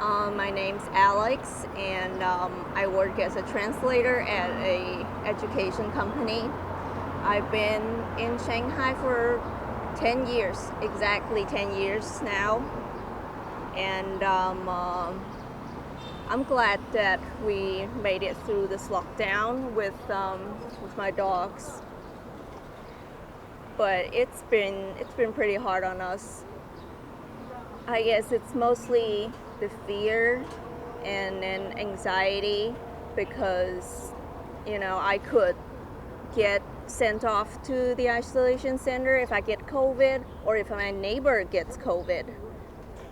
My name's Alex, and I work as a translator at a education company. I've been in Shanghai for 10 years, exactly 10 years now, and I'm glad that we made it through this lockdown with my dogs. But it's been pretty hard on us. I guess it's mostly the fear and then anxiety because, I could get sent off to the isolation center if I get COVID or if my neighbor gets COVID.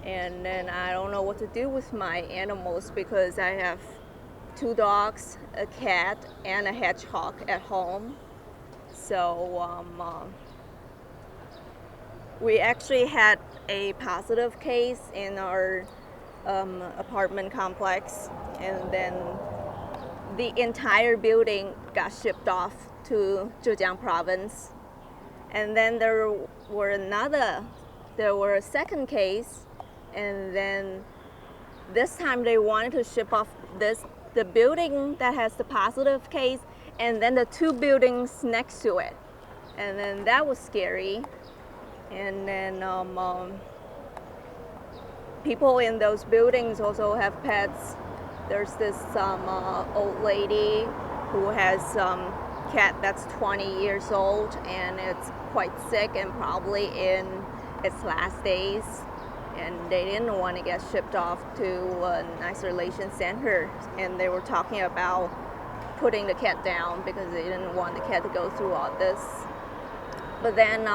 And then I don't know what to do with my animals because I have 2 dogs, a cat, and a hedgehog at home. So we actually had a positive case in our apartment complex, and then the entire building got shipped off to Zhejiang province. And then there were a second case, and then this time they wanted to ship off the building that has the positive case, and then the 2 buildings next to it, and then that was scary. And then people in those buildings also have pets. There's this old lady who has cat that's 20 years old, and it's quite sick and probably in its last days. And they didn't want to get shipped off to an isolation center, and they were talking about putting the cat down because they didn't want the cat to go through all this. But then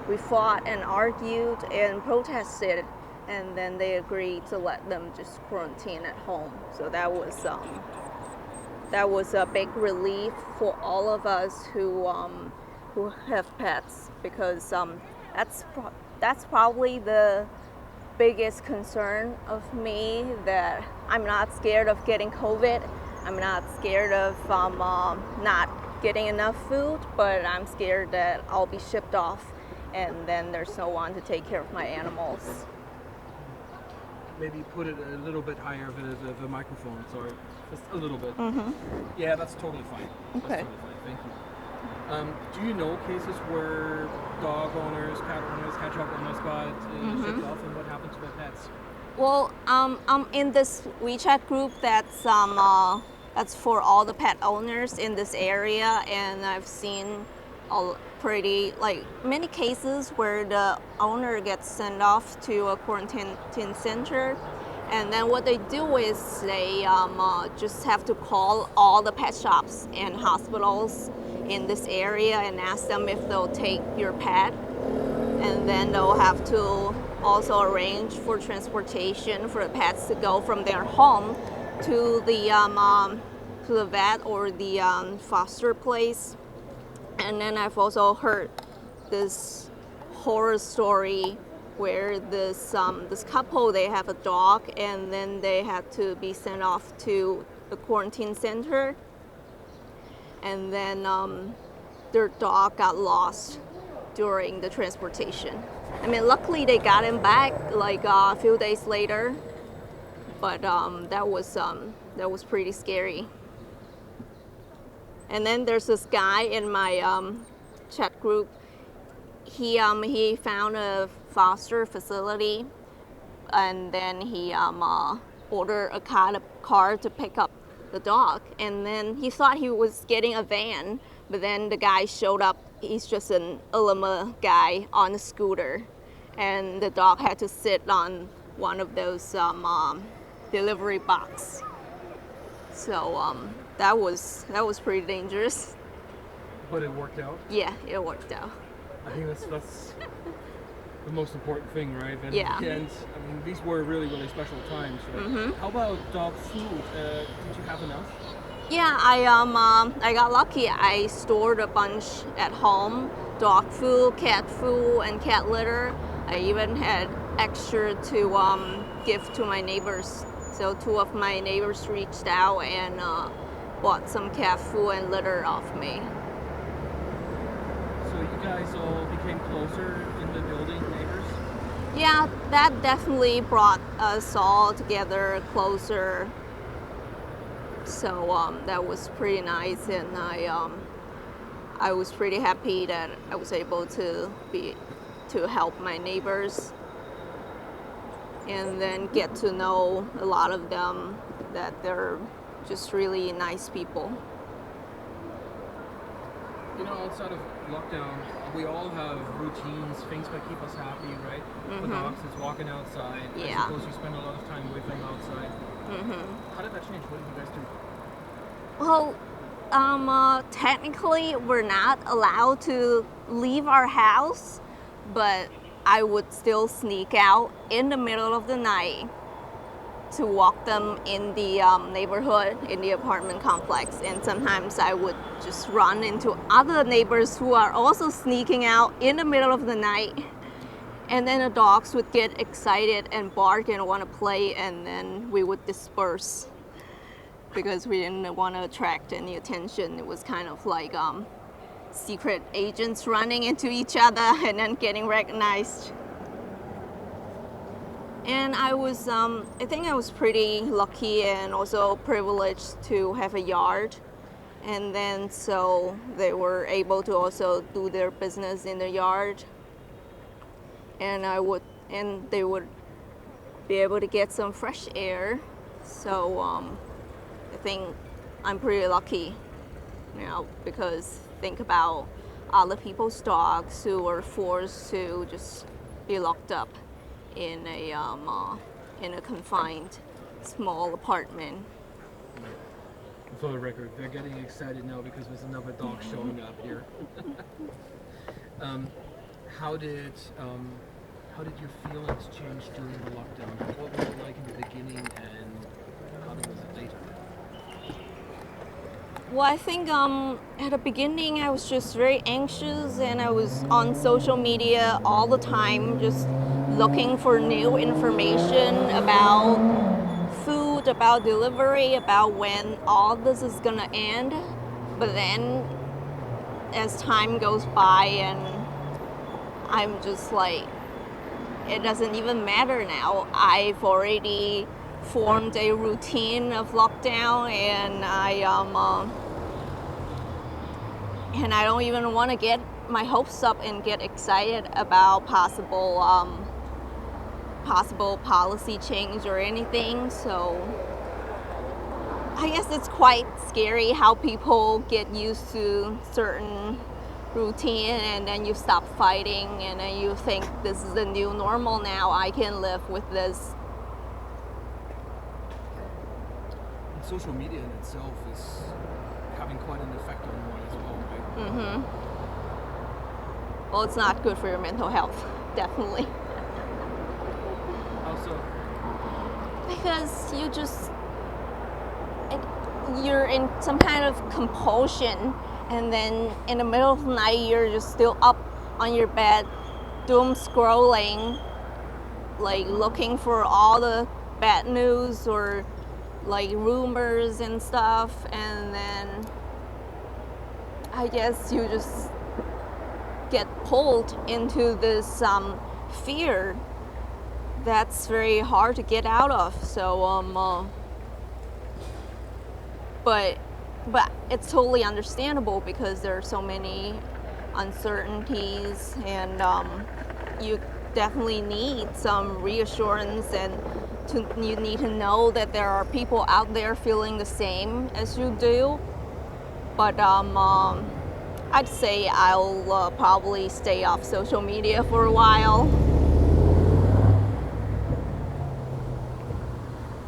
we fought and argued and protested, and then they agreed to let them just quarantine at home. So that was a big relief for all of us who have pets, because that's probably the biggest concern of me, that I'm not scared of getting COVID. I'm not scared of not getting enough food, but I'm scared that I'll be shipped off and then there's no one to take care of my animals. Maybe put it a little bit higher the microphone, sorry. Just a little bit. Mm-hmm. Yeah, that's totally fine. Okay. That's totally fine, thank you. Do you know cases where dog owners, cat owners, hedgehog owners got shipped off, and what happened to their pets? Well, I'm in this WeChat group that's for all the pet owners in this area, and I've seen many cases where the owner gets sent off to a quarantine center, and then what they do is they just have to call all the pet shops and hospitals in this area and ask them if they'll take your pet, and then they'll have to also arrange for transportation for the pets to go from their home to the vet or the foster place. And then I've also heard this horror story where this couple, they have a dog, and then they had to be sent off to the quarantine center, and then their dog got lost during the transportation. I mean, luckily they got him back like a few days later, but that was pretty scary. And then there's this guy in my chat group. He found a foster facility, and then he ordered a car to pick up the dog. And then he thought he was getting a van, but then the guy showed up. He's just an Ulama guy on a scooter, and the dog had to sit on one of those delivery box. So that was pretty dangerous. But it worked out? Yeah, it worked out. I think that's the most important thing, right? And Yeah. And I mean, these were really, really special times. Right? How about dog food? Did you have enough? Yeah, I got lucky. I stored a bunch at home: dog food, cat food, and cat litter. I even had extra to give to my neighbors. So 2 of my neighbors reached out and bought some cat food and litter off me. So you guys all became closer in the building, neighbors? Yeah, that definitely brought us all together closer. So that was pretty nice, and I was pretty happy that I was able to help my neighbors, and then get to know a lot of them. That they're just really nice people. You know, outside of lockdown, we all have routines, things that keep us happy, right? For dogs, it's walking outside. Yeah. I suppose you spend a lot of time with them outside. How did that change? What did you guys do? Well, technically, we're not allowed to leave our house, but I would still sneak out in the middle of the night to walk them in the neighborhood, in the apartment complex. And sometimes I would just run into other neighbors who are also sneaking out in the middle of the night. And then the dogs would get excited and bark and want to play, and then we would disperse because we didn't want to attract any attention. It was kind of like secret agents running into each other and then getting recognized. And I think I was pretty lucky and also privileged to have a yard. And then so they were able to also do their business in the yard. And they would be able to get some fresh air. So I think I'm pretty lucky, because think about other people's dogs who were forced to just be locked up in a confined small apartment. For the record, they're getting excited now because there's another dog showing up here. How did your feelings change during the lockdown? What was it like in the beginning, and how was it later? Well, I think at the beginning I was just very anxious, and I was on social media all the time, just looking for new information about food, about delivery, about when all this is gonna end. But then as time goes by, and I'm just like, it doesn't even matter now. I've already formed a routine of lockdown, and I don't even want to get my hopes up and get excited about possible policy change or anything. So I guess it's quite scary how people get used to certain routine, and then you stop fighting, and then you think this is the new normal now. I can live with this. And social media in itself is having quite an effect on one as well, right? Well, it's not good for your mental health, definitely. How so? Because you're in some kind of compulsion, and then in the middle of the night you're just still up on your bed doom scrolling, like looking for all the bad news or like rumors and stuff, and then I guess you just get pulled into this fear that's very hard to get out of. So but it's totally understandable because there are so many uncertainties, and you definitely need some reassurance, and you need to know that there are people out there feeling the same as you do. But I'd say I'll probably stay off social media for a while.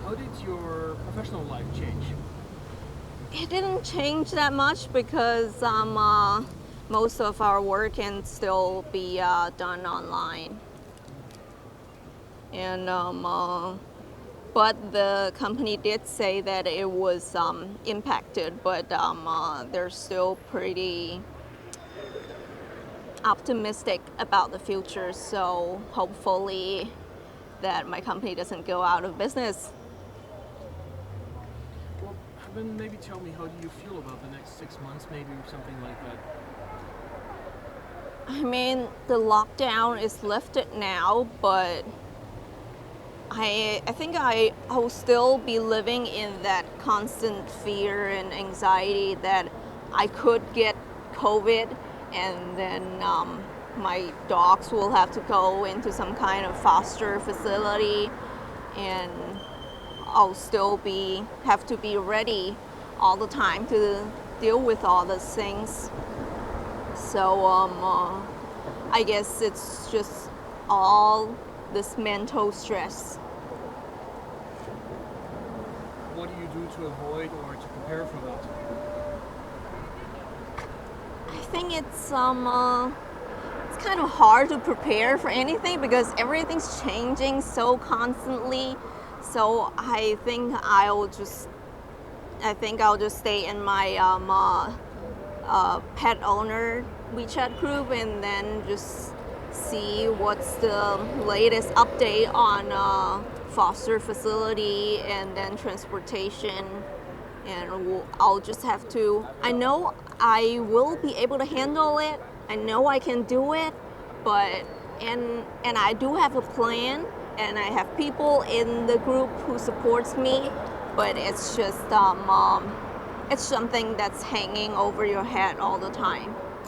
How did your professional life change? It didn't change that much because most of our work can still be done online. And but the company did say that it was impacted, but they're still pretty optimistic about the future. So hopefully that my company doesn't go out of business. Well, then maybe tell me, how do you feel about the next 6 months, maybe something like that? I mean, the lockdown is lifted now, but I think I will still be living in that constant fear and anxiety that I could get COVID, and then my dogs will have to go into some kind of foster facility, and I'll still be have to be ready all the time to deal with all these things. So I guess it's just all this mental stress. What do you do to avoid or to prepare for that? I think it's kind of hard to prepare for anything because everything's changing so constantly. So I think I'll just stay in my pet owner WeChat group and then just see what's the latest update on foster facility and then transportation. And I'll just have to. I know I will be able to handle it. I know I can do it, but and I do have a plan, and I have people in the group who supports me. But it's just it's something that's hanging over your head all the time.